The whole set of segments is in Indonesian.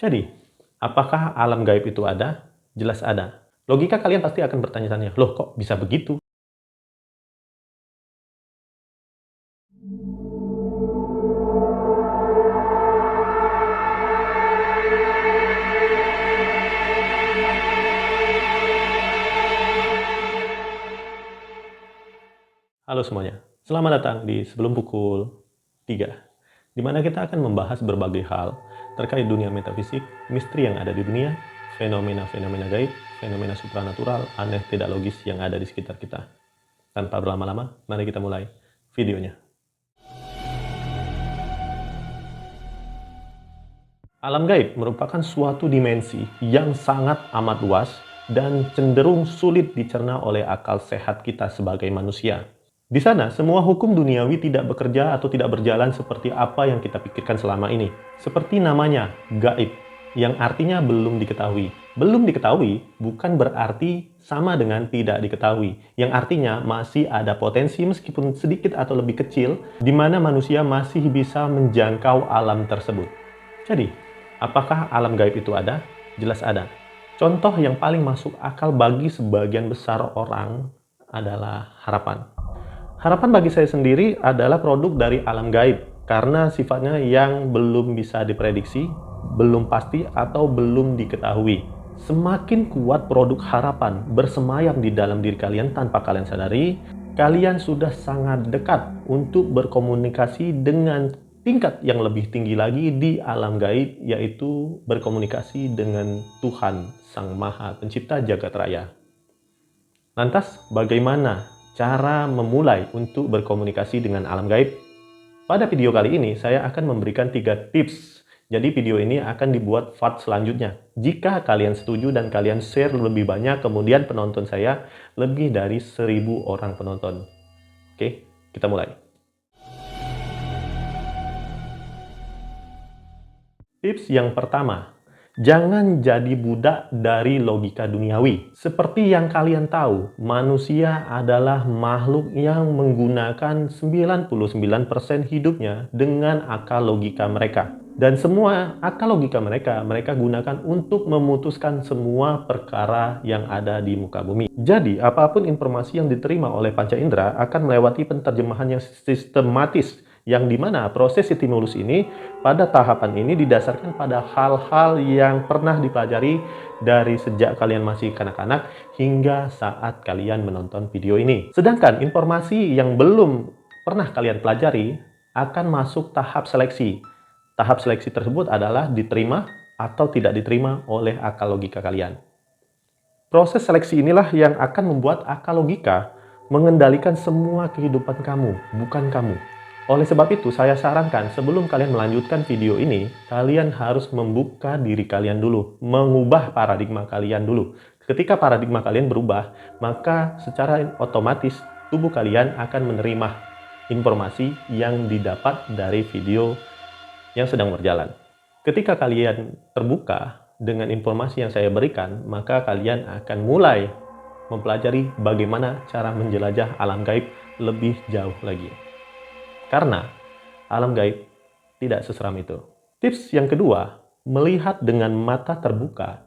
Jadi, apakah alam gaib itu ada? Jelas ada. Logika kalian pasti akan bertanya-tanya, loh kok bisa begitu? Halo semuanya, selamat datang di Sebelum Pukul 3, di mana kita akan membahas berbagai hal terkait dunia metafisik, misteri yang ada di dunia, fenomena-fenomena gaib, fenomena supranatural, aneh tidak logis yang ada di sekitar kita. Tanpa berlama-lama, mari kita mulai videonya. Alam gaib merupakan suatu dimensi yang sangat amat luas dan cenderung sulit dicerna oleh akal sehat kita sebagai manusia. Di sana, semua hukum duniawi tidak bekerja atau tidak berjalan seperti apa yang kita pikirkan selama ini. Seperti namanya, gaib, yang artinya belum diketahui. Belum diketahui bukan berarti sama dengan tidak diketahui, yang artinya masih ada potensi meskipun sedikit atau lebih kecil, di mana manusia masih bisa menjangkau alam tersebut. Jadi, apakah alam gaib itu ada? Jelas ada. Contoh yang paling masuk akal bagi sebagian besar orang adalah harapan. Harapan bagi saya sendiri adalah produk dari alam gaib karena sifatnya yang belum bisa diprediksi, belum pasti, atau belum diketahui. Semakin kuat produk harapan bersemayam di dalam diri kalian tanpa kalian sadari, kalian sudah sangat dekat untuk berkomunikasi dengan tingkat yang lebih tinggi lagi di alam gaib, yaitu berkomunikasi dengan Tuhan, Sang Maha Pencipta Jagat Raya. Lantas, bagaimana cara memulai untuk berkomunikasi dengan alam gaib? Pada video kali ini, saya akan memberikan 3 tips. Jadi video ini akan dibuat part selanjutnya. Jika kalian setuju dan kalian share lebih banyak, kemudian penonton saya lebih dari 1000 orang penonton. Oke, kita mulai. Tips yang pertama, jangan jadi budak dari logika duniawi. Seperti yang kalian tahu, manusia adalah makhluk yang menggunakan 99% hidupnya dengan akal logika mereka. Dan semua akal logika mereka gunakan untuk memutuskan semua perkara yang ada di muka bumi. Jadi, apapun informasi yang diterima oleh panca indera akan melewati penerjemahan yang sistematis, yang dimana proses stimulus ini pada tahapan ini didasarkan pada hal-hal yang pernah dipelajari dari sejak kalian masih kanak-kanak hingga saat kalian menonton video ini. Sedangkan informasi yang belum pernah kalian pelajari akan masuk tahap seleksi. Tahap seleksi tersebut adalah diterima atau tidak diterima oleh akal logika kalian. Proses seleksi inilah yang akan membuat akal logika mengendalikan semua kehidupan kamu, bukan kamu. Oleh sebab itu, saya sarankan sebelum kalian melanjutkan video ini, kalian harus membuka diri kalian dulu, mengubah paradigma kalian dulu. Ketika paradigma kalian berubah, maka secara otomatis tubuh kalian akan menerima informasi yang didapat dari video yang sedang berjalan. Ketika kalian terbuka dengan informasi yang saya berikan, maka kalian akan mulai mempelajari bagaimana cara menjelajah alam gaib lebih jauh lagi. Karena alam gaib tidak seseram itu. Tips yang kedua, melihat dengan mata terbuka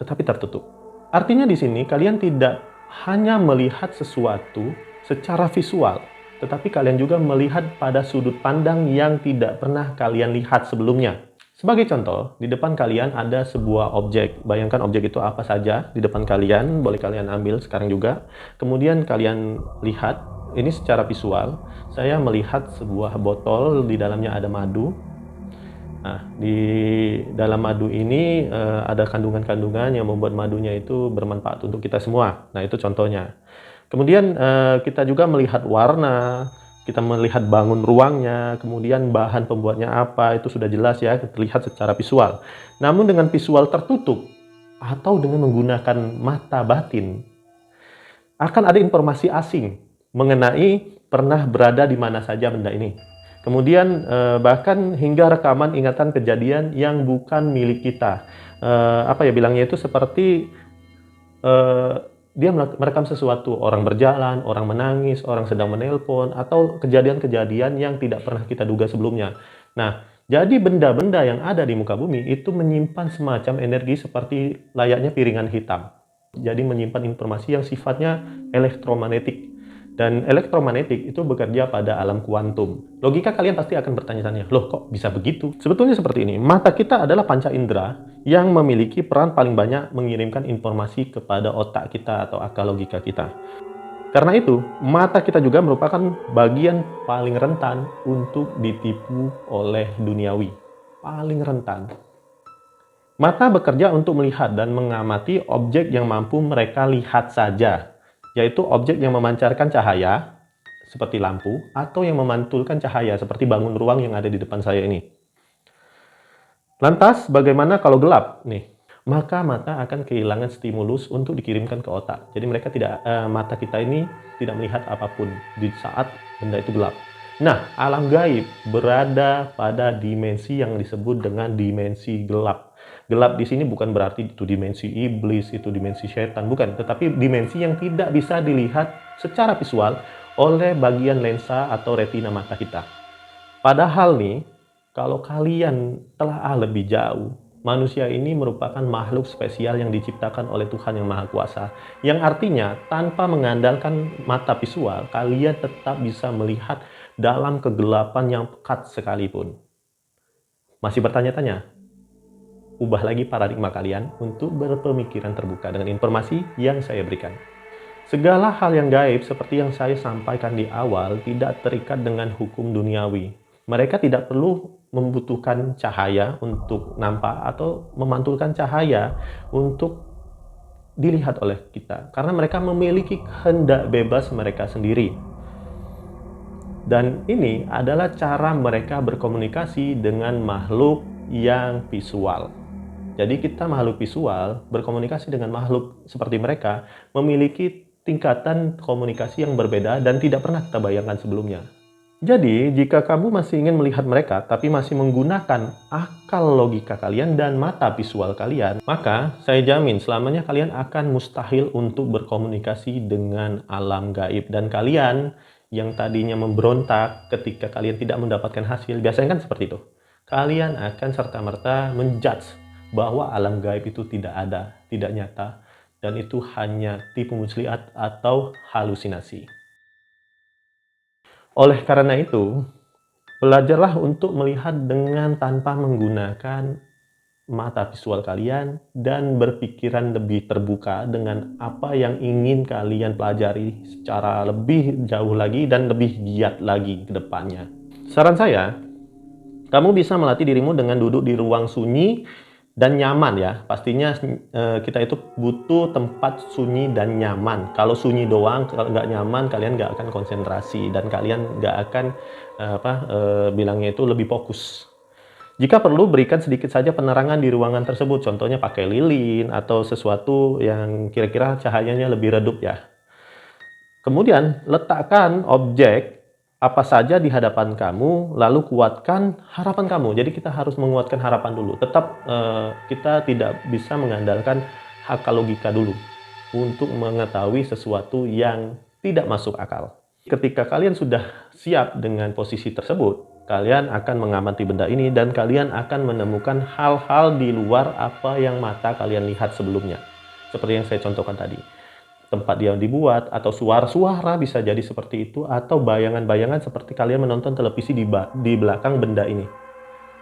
tetapi tertutup. Artinya di sini kalian tidak hanya melihat sesuatu secara visual, tetapi kalian juga melihat pada sudut pandang yang tidak pernah kalian lihat sebelumnya. Sebagai contoh, di depan kalian ada sebuah objek. Bayangkan objek itu apa saja di depan kalian, boleh kalian ambil sekarang juga. Kemudian kalian lihat. Ini secara visual, saya melihat sebuah botol, di dalamnya ada madu. Nah, di dalam madu ini ada kandungan-kandungan yang membuat madunya itu bermanfaat untuk kita semua. Nah, itu contohnya. Kemudian kita juga melihat warna, kita melihat bangun ruangnya, kemudian bahan pembuatnya apa, itu sudah jelas ya, terlihat secara visual. Namun dengan visual tertutup, atau dengan menggunakan mata batin, akan ada informasi asing mengenai pernah berada di mana saja benda ini. Kemudian bahkan hingga rekaman ingatan kejadian yang bukan milik kita. Apa ya bilangnya itu, seperti dia merekam sesuatu, orang berjalan, orang menangis, orang sedang menelpon, atau kejadian-kejadian yang tidak pernah kita duga sebelumnya. Nah, Jadi benda-benda yang ada di muka bumi itu menyimpan semacam energi seperti layaknya piringan hitam. Jadi menyimpan informasi yang sifatnya elektromagnetik. Dan elektromagnetik itu bekerja pada alam kuantum. Logika kalian pasti akan bertanya-tanya, loh kok bisa begitu? Sebetulnya seperti ini, mata kita adalah panca indera yang memiliki peran paling banyak mengirimkan informasi kepada otak kita atau akal logika kita. Karena itu, mata kita juga merupakan bagian paling rentan untuk ditipu oleh duniawi. Paling rentan. Mata bekerja untuk melihat dan mengamati objek yang mampu mereka lihat saja, yaitu objek yang memancarkan cahaya, seperti lampu, atau yang memantulkan cahaya, seperti bangun ruang yang ada di depan saya ini. Lantas, bagaimana kalau gelap? Maka mata akan kehilangan stimulus untuk dikirimkan ke otak. Jadi mata kita ini tidak melihat apapun di saat benda itu gelap. Nah, alam gaib berada pada dimensi yang disebut dengan dimensi gelap. Gelap di sini bukan berarti itu dimensi iblis, itu dimensi setan, bukan. Tetapi dimensi yang tidak bisa dilihat secara visual oleh bagian lensa atau retina mata kita. Padahal nih, kalau kalian telah lebih jauh, manusia ini merupakan makhluk spesial yang diciptakan oleh Tuhan Yang Maha Kuasa. Yang artinya, tanpa mengandalkan mata visual, kalian tetap bisa melihat dalam kegelapan yang pekat sekalipun. Masih bertanya-tanya? Ubah lagi paradigma kalian untuk berpemikiran terbuka dengan informasi yang saya berikan. Segala hal yang gaib seperti yang saya sampaikan di awal tidak terikat dengan hukum duniawi. Mereka tidak perlu membutuhkan cahaya untuk nampak atau memantulkan cahaya untuk dilihat oleh kita. Karena mereka memiliki kehendak bebas mereka sendiri. Dan ini adalah cara mereka berkomunikasi dengan makhluk yang visual. Jadi kita makhluk visual berkomunikasi dengan makhluk seperti mereka memiliki tingkatan komunikasi yang berbeda dan tidak pernah kita bayangkan sebelumnya. Jadi, jika kamu masih ingin melihat mereka tapi masih menggunakan akal logika kalian dan mata visual kalian, maka saya jamin selamanya kalian akan mustahil untuk berkomunikasi dengan alam gaib. Dan kalian yang tadinya memberontak ketika kalian tidak mendapatkan hasil, biasanya kan seperti itu. Kalian akan serta-merta menjudge bahwa alam gaib itu tidak ada, tidak nyata, dan itu hanya tipu muslihat atau halusinasi. Oleh karena itu, belajarlah untuk melihat dengan tanpa menggunakan mata visual kalian dan berpikiran lebih terbuka dengan apa yang ingin kalian pelajari secara lebih jauh lagi dan lebih giat lagi ke depannya. Saran saya, kamu bisa melatih dirimu dengan duduk di ruang sunyi dan nyaman ya. Pastinya kita itu butuh tempat sunyi dan nyaman. Kalau sunyi doang, kalau nggak nyaman, kalian nggak akan konsentrasi dan kalian nggak akan bilangnya itu lebih fokus. Jika perlu, berikan sedikit saja penerangan di ruangan tersebut. Contohnya pakai lilin atau sesuatu yang kira-kira cahayanya lebih redup ya. Kemudian, letakkan objek apa saja di hadapan kamu, lalu kuatkan harapan kamu. Jadi kita harus menguatkan harapan dulu. Tetap kita tidak bisa mengandalkan akal logika dulu untuk mengetahui sesuatu yang tidak masuk akal. Ketika kalian sudah siap dengan posisi tersebut, kalian akan mengamati benda ini dan kalian akan menemukan hal-hal di luar apa yang mata kalian lihat sebelumnya. Seperti yang saya contohkan tadi. Tempat dia dibuat, atau suara-suara bisa jadi seperti itu, atau bayangan-bayangan seperti kalian menonton televisi di belakang benda ini.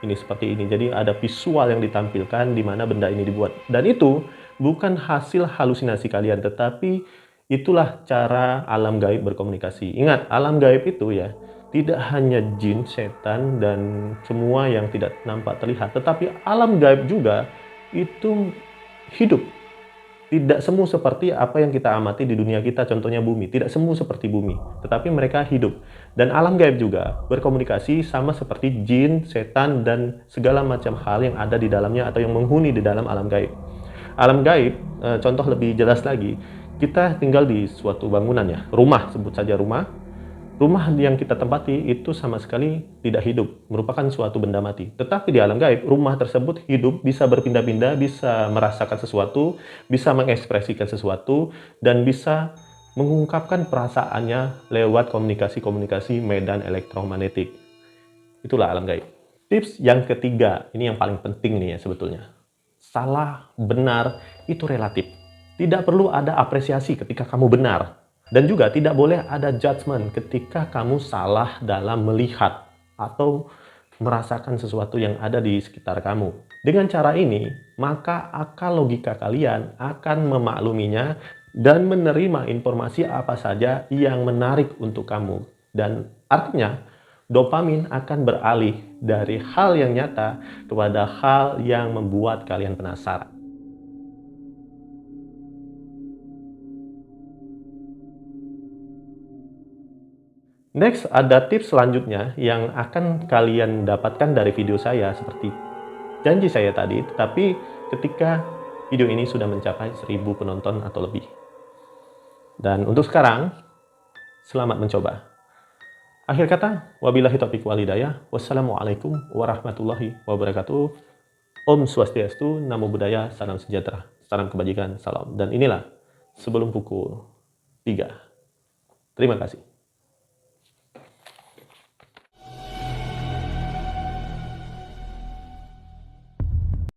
Ini seperti ini. Jadi ada visual yang ditampilkan di mana benda ini dibuat. Dan itu bukan hasil halusinasi kalian, tetapi itulah cara alam gaib berkomunikasi. Ingat, alam gaib itu ya tidak hanya jin, setan, dan semua yang tidak nampak terlihat, tetapi alam gaib juga itu hidup. Tidak semu seperti apa yang kita amati di dunia kita, contohnya bumi. Tidak semu seperti bumi, tetapi mereka hidup. Dan alam gaib juga berkomunikasi sama seperti jin, setan, dan segala macam hal yang ada di dalamnya atau yang menghuni di dalam alam gaib. Alam gaib, contoh lebih jelas lagi, kita tinggal di suatu bangunan ya, rumah, sebut saja rumah. Rumah yang kita tempati itu sama sekali tidak hidup, merupakan suatu benda mati. Tetapi di alam gaib, rumah tersebut hidup, bisa berpindah-pindah, bisa merasakan sesuatu, bisa mengekspresikan sesuatu, dan bisa mengungkapkan perasaannya lewat komunikasi-komunikasi medan elektromagnetik. Itulah alam gaib. Tips yang ketiga, ini yang paling penting nih ya sebetulnya. Salah, benar, itu relatif. Tidak perlu ada apresiasi ketika kamu benar. Dan juga tidak boleh ada judgement ketika kamu salah dalam melihat atau merasakan sesuatu yang ada di sekitar kamu. Dengan cara ini, maka akal logika kalian akan memakluminya dan menerima informasi apa saja yang menarik untuk kamu. Dan artinya, dopamin akan beralih dari hal yang nyata kepada hal yang membuat kalian penasaran. Next, ada tips selanjutnya yang akan kalian dapatkan dari video saya seperti janji saya tadi, tetapi ketika video ini sudah mencapai 1000 penonton atau lebih. Dan untuk sekarang, selamat mencoba. Akhir kata, wabillahi taufiq wal hidayah. Wassalamualaikum warahmatullahi wabarakatuh. Om Swastiastu, Namo Buddhaya, Salam Sejahtera, Salam Kebajikan, Salam. Dan inilah sebelum pukul 3. Terima kasih.